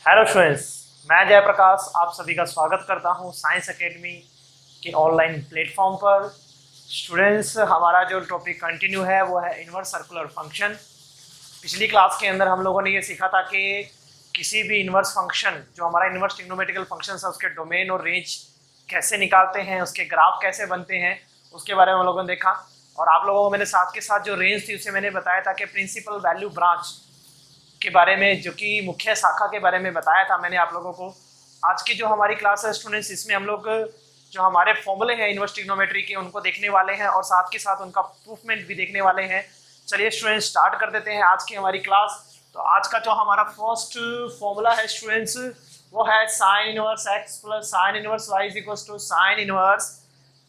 Hello students, मैं जयप्रकाश आप सभी का स्वागत करता हूं साइंस एकेडमी के ऑनलाइन प्लेटफॉर्म पर। स्टूडेंट्स, हमारा जो टॉपिक कंटिन्यू है वो है इनवर्स सर्कुलर फंक्शन। पिछली क्लास के अंदर हम लोगों ने ये सीखा था कि किसी भी इनवर्स फंक्शन, जो हमारा इनवर्स ट्रिग्नोमेट्रिकल फंक्शन है, उसके डोमेन और रेंज कैसे निकालते हैं, उसके ग्राफ कैसे बनते हैं, उसके बारे में हम लोगों ने देखा। और आप लोगों को मैंने साथ के साथ जो रेंज थी उसे मैंने बताया था कि प्रिंसिपल वैल्यू ब्रांच के बारे में, जो कि मुख्य शाखा के बारे में बताया था मैंने आप लोगों को। आज की जो हमारी क्लास है स्टूडेंट्स, इसमें हम लोग जो हमारे फॉर्मूले हैं इनवर्स ट्रिग्नोमेट्री के उनको देखने वाले हैं और साथ के साथ उनका प्रूफमेंट भी देखने वाले हैं। चलिए स्टूडेंट्स, स्टार्ट कर देते हैं आज की हमारी क्लास। तो आज का जो हमारा फर्स्ट फॉर्मूला है स्टूडेंट्स, वो है sine inverse x plus sine inverse y is equal to sine inverse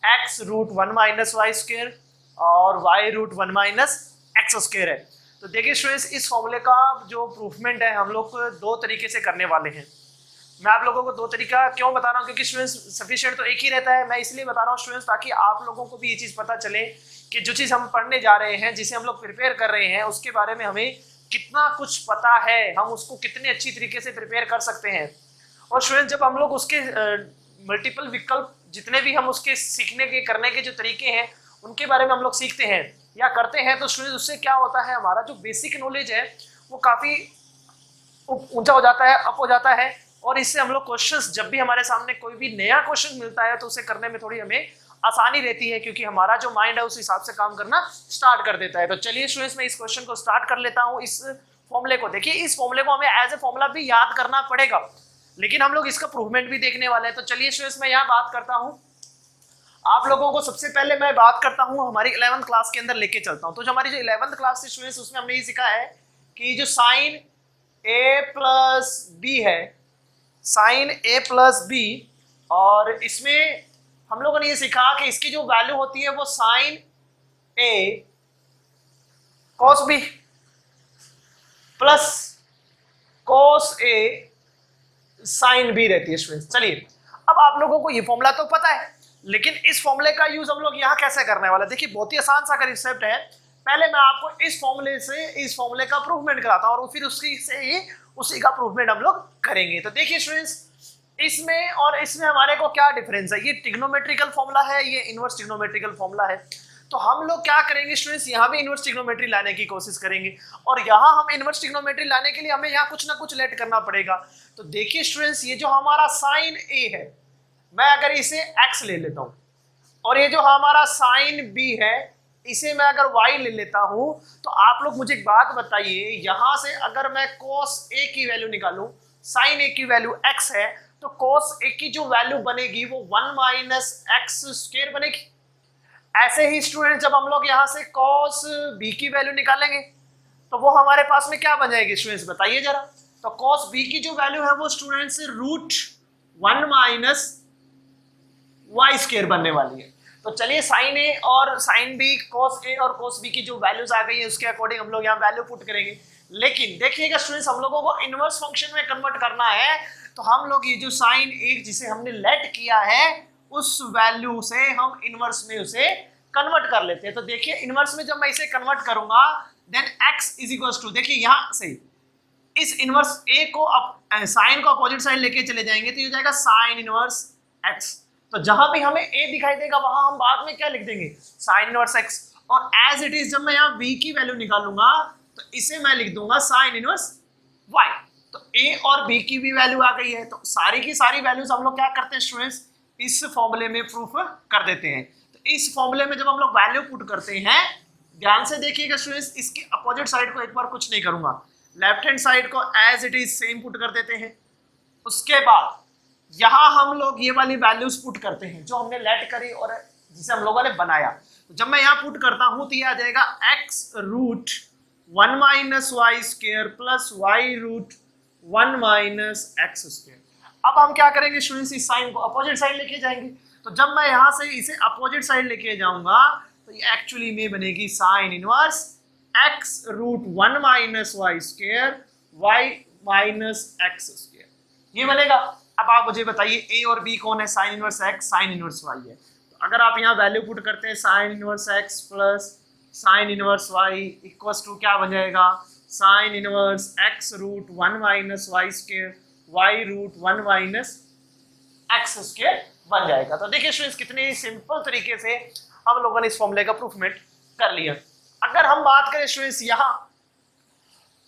x root 1 minus y square और y root 1 minus x square है। तो देखिए स्टूडेंट्स, इस फॉर्मूले का जो प्रूफमेंट है हम लोग दो तरीके से करने वाले हैं। मैं आप लोगों को दो तरीका क्यों बता रहा हूँ, क्योंकि स्टूडेंट्स सफिशिएंट तो एक ही रहता है। मैं इसलिए बता रहा हूँ स्टूडेंट्स, ताकि आप लोगों को भी ये चीज़ पता चले कि जो चीज़ हम पढ़ने जा रहे हैं, जिसे हम लोग प्रिपेयर कर रहे हैं, उसके बारे में हमें कितना कुछ पता है, हम उसको कितने अच्छी तरीके से प्रिपेयर कर सकते हैं। और स्टूडेंट्स, जब हम लोग उसके मल्टीपल विकल्प, जितने भी हम उसके सीखने के करने के जो तरीके हैं उनके बारे में हम लोग सीखते हैं या करते हैं, तो स्टूडेंट्स उससे क्या होता है, हमारा जो बेसिक नॉलेज है वो काफ़ी ऊंचा हो जाता है, अप हो जाता है। और इससे हम लोग क्वेश्चंस, जब भी हमारे सामने कोई भी नया क्वेश्चन मिलता है तो उसे करने में थोड़ी हमें आसानी रहती है, क्योंकि हमारा जो माइंड है उस हिसाब से काम करना स्टार्ट कर देता है। तो चलिए स्टूडेंट्स, मैं इस क्वेश्चन को स्टार्ट कर लेता हूँ। इस फॉर्मूले को देखिए, इस फॉर्मूले को हमें एज ए फॉर्मूला भी याद करना पड़ेगा, लेकिन हम लोग इसका प्रूवमेंट भी देखने वाले हैं। तो चलिए स्टूडेंट्स, मैं यहाँ बात करता हूँ आप लोगों को। सबसे पहले मैं बात करता हूँ हमारी 11th क्लास के अंदर लेके चलता हूँ। तो जो हमारी जो 11th क्लास थी स्टूडेंट्स, उसमें हमने ये सीखा है कि जो साइन ए प्लस बी है, साइन ए प्लस बी, और इसमें हम लोगों ने ये सीखा कि इसकी जो वैल्यू होती है वो sign A cos B plus cos A sine B रहती है स्टूडेंट्स। चलिए, अब आप लोगों को ये फॉर्मूला तो पता है, लेकिन इस फॉर्मूले का यूज हम लोग यहाँ कैसे करने वाले। देखिए, बहुत ही आसान सा कंसेप्ट है। पहले मैं आपको इस फॉर्मूले से इस फॉर्मूले का प्रूवमेंट कराता हूँ और फिर उसकी से ही उसी का प्रूवमेंट हम लोग करेंगे। तो देखिए स्टूडेंट्स, इसमें और इसमें हमारे को क्या डिफरेंस है। ये ट्रिग्नोमेट्रिकल फॉर्मूला है, ये इनवर्स ट्रिग्नोमेट्रिकल फॉर्मूला है। तो हम लोग क्या करेंगे स्टूडेंट्स, यहाँ भी इनवर्स ट्रिग्नोमेट्री लाने की कोशिश करेंगे, और यहाँ हम इनवर्स ट्रिग्नोमेट्री लाने के लिए हमें यहाँ कुछ ना कुछ लेट करना पड़ेगा। तो देखिए स्टूडेंट्स, ये जो हमारा साइन ए है, मैं अगर इसे x ले लेता हूं, और ये जो हमारा साइन b है इसे मैं अगर y ले लेता हूं, तो आप लोग मुझे एक बात बताइए, यहां से अगर मैं cos a की वैल्यू निकालूं, साइन a की वैल्यू x है, तो cos a की जो वैल्यू बनेगी वो 1 माइनस एक्स स्क्वायर बनेगी। ऐसे ही स्टूडेंट, जब हम लोग यहां से cos b की वैल्यू निकालेंगे तो वो हमारे पास में क्या बन जाएगी स्टूडेंट्स, बताइए जरा। तो cos b की जो वैल्यू है वो students root 1 minus y square बनने वाली है। तो चलिए, साइन ए और साइन बी, कॉस ए और कॉस बी की जो वैल्यूज आ गई है उसके अकॉर्डिंग हम लोग यहाँ वैल्यू पुट करेंगे। लेकिन देखिएगा स्टूडेंट्स, हम लोगों को इनवर्स फंक्शन में कन्वर्ट करना है, तो हम लोग ये जो साइन ए जिसे हमने लेट किया है उस वैल्यू से हम इनवर्स में उसे कन्वर्ट कर लेते हैं। तो देखिए, इनवर्स में जब मैं इसे कन्वर्ट करूंगा, then x is equal to, देखिए यहाँ से इस इनवर्स ए को साइन को अपोजिट साइड लेके चले जाएंगे तो ये हो जाएगा साइन इनवर्स एक्स। तो जहां भी हमें a दिखाई देगा वहां हम बाद में क्या लिख देंगे, साइन इनवर्स x। और एज इट इज जब मैं यहाँ v की वैल्यू निकालूंगा तो इसे मैं लिख दूंगा साइन इनवर्स y। तो a और b की भी वैल्यू आ गई है। तो सारी की सारी वैल्यूज हम लोग क्या करते हैं स्टूडेंट्स, इस फॉर्मूले में प्रूफ कर देते हैं। तो इस फॉर्मूले में जब हम लोग वैल्यू पुट करते हैं, ध्यान से देखिएगा स्टूडेंट्स, इसकी अपोजिट साइड को एक बार कुछ नहीं करूंगा, लेफ्ट हैंड साइड को as it is same put कर देते हैं। उसके बाद यहाँ हम लोग ये वाली वैल्यूज पुट करते हैं जो हमने लेट करी और जिसे हम लोगों ने बनाया। तो जब मैं यहाँ पुट करता हूँ तो ये आ जाएगा x root 1 minus y square plus y root 1 minus x square. अब हम क्या करेंगे स्टूडेंट्स, इस साइन को अपोजिट साइड लेके जाएंगे। तो जब मैं यहाँ से इसे अपोजिट साइड लेके जाऊंगा तो ये एक्चुअली में बनेगी sine inverse x root 1 minus y square y minus x square, ये बनेगा। अब आप मुझे बताइए a और b कौन है, sine inverse x, sign inverse y है। तो अगर आप यहाँ वैल्यू पुट करते हैं, sine inverse x plus sine inverse y equals to क्या बन जाएगा, sine inverse x root 1 minus y square y root 1 minus x square बन जाएगा। तो देखिए स्टूडेंट्स कितने सिंपल तरीके से हम लोगों ने इस फॉर्मूले का प्रूफमेंट कर लिया। अगर हम बात करें स्टूडेंट्स यहाँ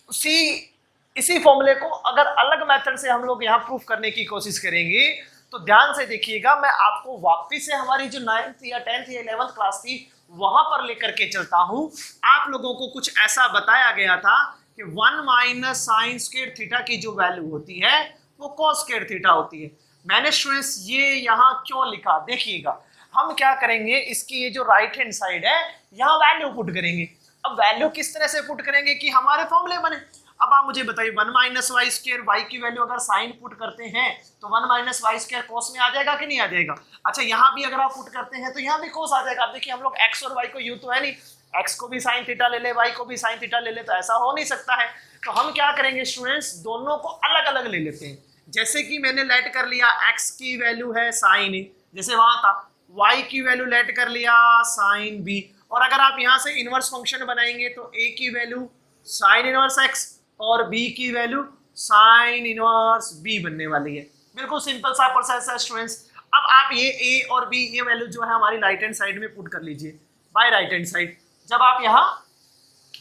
इसी फॉर्मूले को अगर अलग मेथड से हम लोग यहाँ प्रूफ करने की कोशिश करेंगे तो ध्यान से देखिएगा, मैं आपको वापिस से हमारी जो 9th या 10th या 11th क्लास थी वहां पर लेकर के चलता हूं। आप लोगों को कुछ ऐसा बताया गया था कि 1 माइनस साइन स्क्वायर थीटा की जो वैल्यू होती है वो कॉस स्क्वायर थीटा होती है। मैंने स्टूडेंट्स ये यहाँ क्यों लिखा देखिएगा, हम क्या करेंगे, इसकी ये जो राइट हैंड साइड है यहाँ वैल्यू पुट करेंगे। अब वैल्यू किस तरह से पुट करेंगे कि हमारे फॉर्मूले बने। अब आप मुझे बताइए 1 माइनस वाई स्क्वायर, वाई की वैल्यू अगर साइन पुट करते हैं तो 1 माइनस वाई स्क्वायर कॉस में आ जाएगा कि नहीं आ जाएगा। अच्छा यहाँ भी अगर आप पुट करते हैं तो यहाँ भी कॉस आ जाएगा। अब देखिए हम लोग एक्स और वाई को यूं तो है नहीं, एक्स को भी साइन थीटा ले ले, वाई को भी साइन थीटा ले ले, तो ऐसा हो नहीं सकता है। तो हम क्या करेंगे स्टूडेंट्स, दोनों को अलग अलग ले लेते हैं। जैसे कि मैंने लेट कर लिया एक्स की वैल्यू है साइन ए, जैसे वहां था, वाई की वैल्यू लेट कर लिया साइन बी, और अगर आप यहाँ से इनवर्स फंक्शन बनाएंगे तो ए की वैल्यू साइन इनवर्स एक्स और बी की वैल्यू साइन इनवर्स बी बनने वाली है। बिल्कुल सिंपल सा प्रोसेस है स्टूडेंट्स। अब आप ये ए और बी ये वैल्यू जो है हमारी राइट हैंड साइड में पुट कर लीजिए बाय राइट हैंड साइड। जब आप यहाँ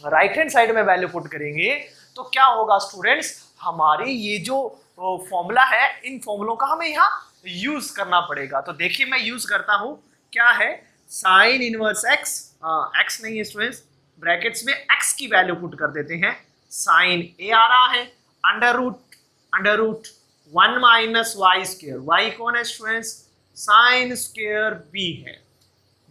राइट हैंड साइड में वैल्यू पुट करेंगे तो क्या होगा स्टूडेंट्स, हमारी ये जो फॉर्मूला है इन फॉर्मूलों का हमें यहाँ यूज करना पड़ेगा। तो देखिए मैं यूज करता हूँ, क्या है, साइन इनवर्स एक्स, एक्स नहीं है स्टूडेंट्स, ब्रैकेट्स में एक्स की वैल्यू पुट कर देते हैं, साइन ए आ रहा है, under root 1 minus y square, y कौन है स्टूडेंट्स, साइन स्क्वायर बी है,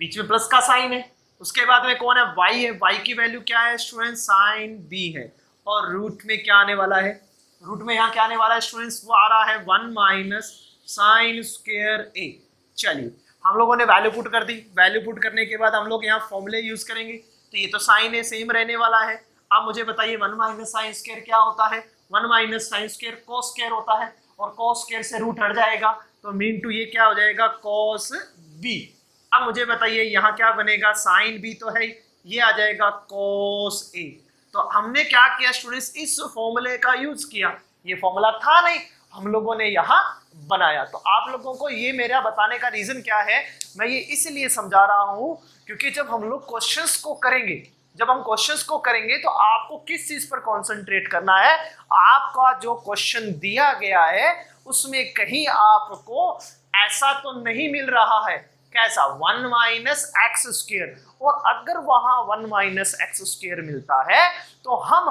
बीच में प्लस का साइन है, उसके बाद में कौन है, वाई है, वाई की वैल्यू क्या है स्टूडेंट्स, साइन बी है, और रूट में क्या आने वाला है, रूट में यहाँ क्या आने वाला है स्टूडेंट्स, वो आ रहा है 1 माइनस साइन स्क्वायर ए। चलिए हम लोगों ने वैल्यू पुट कर दी, वैल्यू पुट करने के बाद हम लोग यहाँ फॉर्मूले यूज करेंगे, तो ये तो साइन है सेम रहने वाला है। अब मुझे बताइए 1 माइनस साइन स्क्वायर क्या होता है, 1 minus sine square cos square होता है, और कॉस स्क्वायर से रूट हट जाएगा तो मीन टू ये क्या हो जाएगा, कॉस बी। अब मुझे बताइए यहाँ क्या बनेगा, साइन बी तो है, ये आ जाएगा कॉस ए। तो हमने क्या किया स्टूडेंट्स, इस फॉर्मूले का यूज किया, ये फॉर्मूला था नहीं, हम लोगों ने यहाँ बनाया। तो आप लोगों को ये मेरा बताने का रीजन क्या है, मैं ये इसलिए समझा रहा हूँ क्योंकि जब हम लोग क्वेश्चंस को करेंगे, जब हम क्वेश्चंस को करेंगे तो आपको किस चीज पर कंसंट्रेट करना है, आपका जो क्वेश्चन दिया गया है उसमें कहीं आपको ऐसा तो नहीं मिल रहा है, कैसा, 1 माइनस एक्स स्क्वायर, और अगर वहां 1 माइनस एक्स स्क्वायर मिलता है तो हम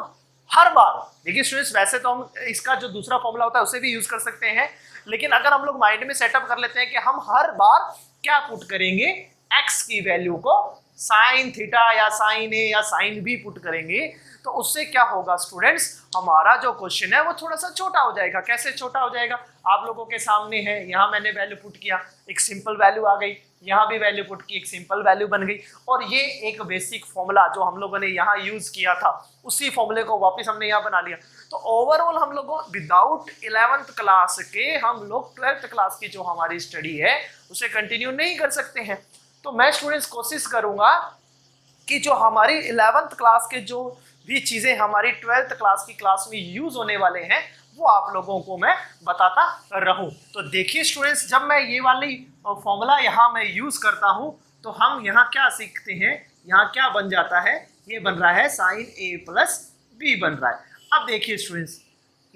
हर बार, देखिए स्टूडेंट्स वैसे तो हम इसका जो दूसरा फॉर्मूला होता है उसे भी यूज कर सकते हैं, लेकिन अगर हम लोग माइंड में सेटअप कर लेते हैं कि हम हर बार क्या पुट करेंगे, एक्स की वैल्यू को साइन थीटा या साइन ए या साइन बी पुट करेंगे, तो उससे क्या होगा स्टूडेंट्स, हमारा जो क्वेश्चन है वो थोड़ा सा छोटा हो जाएगा। कैसे छोटा हो जाएगा, आप लोगों के सामने है, यहाँ मैंने वैल्यू पुट किया, एक सिंपल वैल्यू आ गई, यहाँ भी वैल्यू पुट की, एक सिंपल वैल्यू बन गई, और ये एक बेसिक फॉर्मूला जो हम लोगों ने यहाँ यूज किया था उसी फॉर्मूले को वापस हमने यहाँ बना लिया। तो ओवरऑल हम लोगों विदाउट 11th क्लास के हम लोग 12th क्लास की जो हमारी स्टडी है उसे कंटिन्यू नहीं कर सकते हैं। तो मैं स्टूडेंट्स कोशिश करूंगा कि जो हमारी 11th क्लास के जो भी चीजें हमारी 12th क्लास की क्लास में यूज होने वाले हैं वो आप लोगों को मैं बताता रहूं। तो देखिए स्टूडेंट्स, जब मैं ये वाली फॉर्मूला यहाँ मैं यूज करता हूँ तो हम यहाँ क्या सीखते हैं, यहाँ क्या बन जाता है, ये बन रहा है साइन ए प्लस बी बन रहा है। अब देखिए स्टूडेंट्स,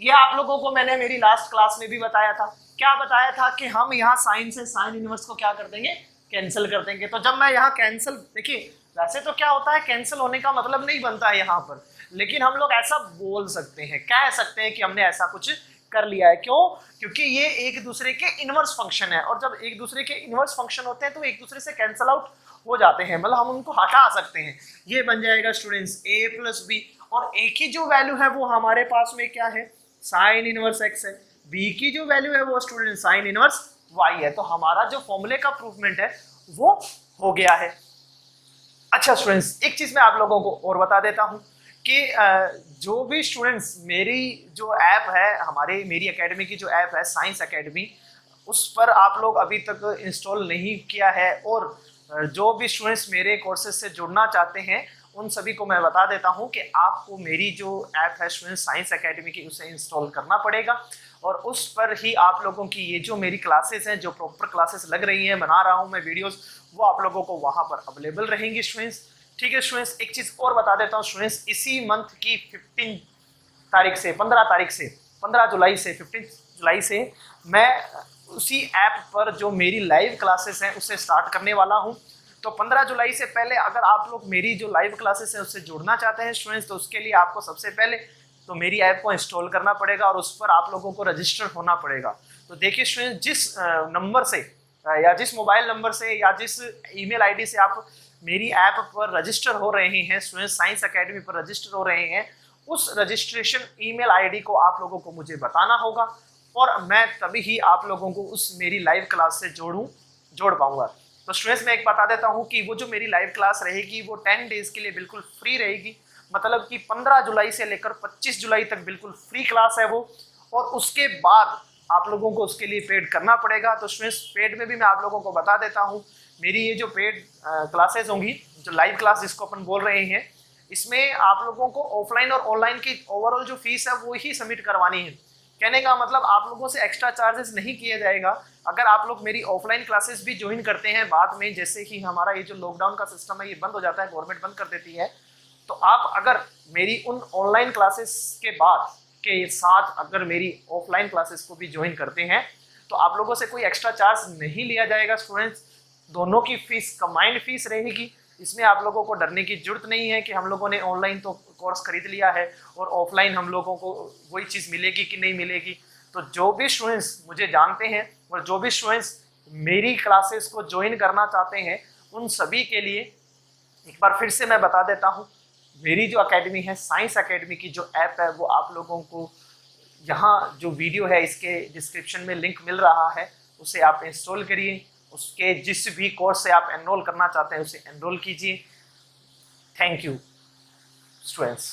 ये आप लोगों को मैंने मेरी लास्ट क्लास में भी बताया था, क्या बताया था कि हम यहाँ साइन से साइन इनवर्स को क्या कर देंगे, कैंसिल कर देंगे। तो जब मैं यहाँ कैंसिल, देखिए वैसे तो क्या होता है, कैंसिल होने का मतलब नहीं बनता है यहाँ पर, लेकिन हम लोग ऐसा बोल सकते हैं, कह सकते हैं कि हमने ऐसा कुछ कर लिया है। क्यों, क्योंकि ये एक दूसरे के इनवर्स फंक्शन है, और जब एक दूसरे के इनवर्स फंक्शन होते हैं तो एक दूसरे से कैंसिल आउट हो जाते हैं, मतलब हम उनको हटा सकते हैं। ये बन जाएगा स्टूडेंट्स ए प्लस बी, और ए की जो वैल्यू है वो हमारे पास में क्या है, साइन इनवर्स एक्स है, बी की जो वैल्यू है वो स्टूडेंट साइन इनवर्स वाई है। तो हमारा जो फॉर्मूले का प्रूफमेंट है वो हो गया है। अच्छा स्टूडेंट्स, एक चीज मैं आप लोगों को और बता देता हूं कि जो भी स्टूडेंट्स मेरी जो ऐप है, मेरी एकेडमी की जो ऐप है साइंस एकेडमी, उस पर आप लोग अभी तक इंस्टॉल नहीं किया है, और जो भी स्टूडेंट्स मेरे कोर्सेज से जुड़ना चाहते हैं उन सभी को मैं बता देता हूं कि आपको मेरी जो ऐप है स्टूडेंट साइंस एकेडमी की, उसे इंस्टॉल करना पड़ेगा और उस पर ही आप लोगों की ये जो मेरी क्लासेस हैं, जो प्रॉपर क्लासेस लग रही हैं, बना रहा हूं मैं वीडियोस, वो आप लोगों को वहां पर अवेलेबल रहेंगी स्टूडेंट्स। ठीक है स्टूडेंट्स, एक चीज और बता देता हूँ स्टूडेंट्स, इसी मंथ की 15 तारीख से 15 तारीख से 15 जुलाई से 15 जुलाई से मैं उसी ऐप पर जो मेरी लाइव क्लासेस हैं उसे स्टार्ट करने वाला हूं। तो 15 जुलाई से पहले अगर आप लोग मेरी जो लाइव क्लासेस है उससे जुड़ना चाहते हैं स्टूडेंट्स, तो उसके लिए आपको सबसे पहले तो मेरी ऐप को इंस्टॉल करना पड़ेगा और उस पर आप लोगों को रजिस्टर होना पड़ेगा। तो देखिए स्टूडेंट, जिस नंबर से या जिस मोबाइल नंबर से या जिस ईमेल आईडी से आप मेरी ऐप पर रजिस्टर हो रहे हैं, स्टूडेंट साइंस एकेडमी पर रजिस्टर हो रहे हैं, उस रजिस्ट्रेशन ईमेल आईडी को आप लोगों को मुझे बताना होगा और मैं तभी ही आप लोगों को उस मेरी लाइव क्लास से जोड़ पाऊंगा। तो स्टूडेंट्स, मैं एक बता देता हूं कि वो जो मेरी लाइव क्लास रहेगी वो 10 डेज के लिए बिल्कुल फ्री रहेगी, मतलब कि 15 जुलाई से लेकर 25 जुलाई तक बिल्कुल फ्री क्लास है वो, और उसके बाद आप लोगों को उसके लिए पेड करना पड़ेगा। तो स्टूडेंट्स, पेड में भी मैं आप लोगों को बता देता हूँ, मेरी ये जो पेड क्लासेस होंगी, जो लाइव क्लास जिसको अपन बोल रहे हैं, इसमें आप लोगों को ऑफलाइन और ऑनलाइन की ओवरऑल जो फीस है वो ही सबमिट करवानी है। कहने का मतलब आप लोगों से एक्स्ट्रा चार्जेस नहीं किया जाएगा। अगर आप लोग मेरी ऑफलाइन क्लासेस भी ज्वाइन करते हैं बाद में, जैसे कि हमारा ये जो लॉकडाउन का सिस्टम है ये बंद हो जाता है, गवर्नमेंट बंद कर देती है, तो आप अगर मेरी उन ऑनलाइन क्लासेस के बाद के साथ अगर मेरी ऑफलाइन क्लासेस को भी ज्वाइन करते हैं तो आप लोगों से कोई एक्स्ट्रा चार्ज नहीं लिया जाएगा स्टूडेंट्स। दोनों की फीस कंबाइंड फीस रहेगी, इसमें आप लोगों को डरने की जरूरत नहीं है कि हम लोगों ने ऑनलाइन तो कोर्स खरीद लिया है और ऑफलाइन हम लोगों को वही चीज़ मिलेगी कि नहीं मिलेगी। तो जो भी स्टूडेंट्स मुझे जानते हैं और जो भी स्टूडेंट्स मेरी क्लासेस को ज्वाइन करना चाहते हैं, उन सभी के लिए एक बार फिर से मैं बता देता हूँ, मेरी जो एकेडमी है साइंस एकेडमी की जो ऐप है वो आप लोगों को यहाँ जो वीडियो है इसके डिस्क्रिप्शन में लिंक मिल रहा है, उसे आप इंस्टॉल करिए, उसके जिस भी कोर्स से आप एनरोल करना चाहते हैं उसे एनरोल कीजिए। Thank you students.